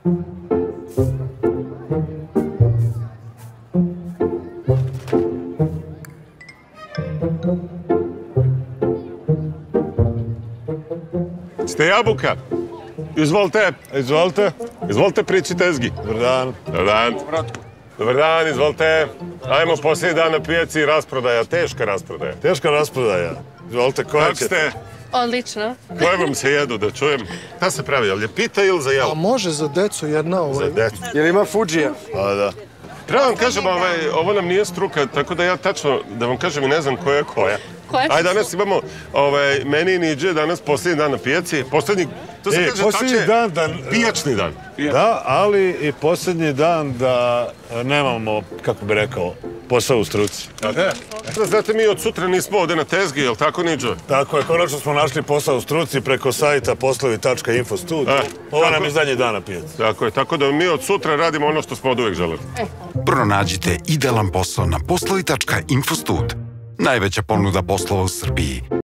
Ste Jabuka? Izvolite. Izvolite. Izvolite prići tezgi. Dobar dan. Dobar dan. Dobar dan, izvolite. Ajmo posljednji dan na pijaci, rasprodaja, teška rasprodaja. Teška rasprodaja. Izvolite, koja Kako ćete? ste? Odlično. Koje vam se jedu, da čujem? Šta se pravi, je li pita ili za jelo? A može za decu jedna Za decu. Jel ima Fuđija? Pa da. Treba vam kažem, ovo nam nije struka, tako da ja tačno, da vam kažem i ne znam koja je koja. Koja? Ajde, danas imamo meni i Niđe, danas posljednji dan na pijaci. Posljednji, to se kaže posljednji tače, dan pijačni dan. Da, ali i posljednji dan da nemamo, kako bi rekao, posao u struci. Znate, mi od sutra nismo ovde na tezgi, je li tako, Niđo? Tako je, konačno smo našli posao u struci preko sajta poslovi.infostud. Ovo nam je zadnji dan na pijaci. Tako je, tako da mi od sutra radimo ono što smo od uvek želeli. Pronađite idealan posao na poslovi.infostud. Najveća ponuda poslova u Srbiji.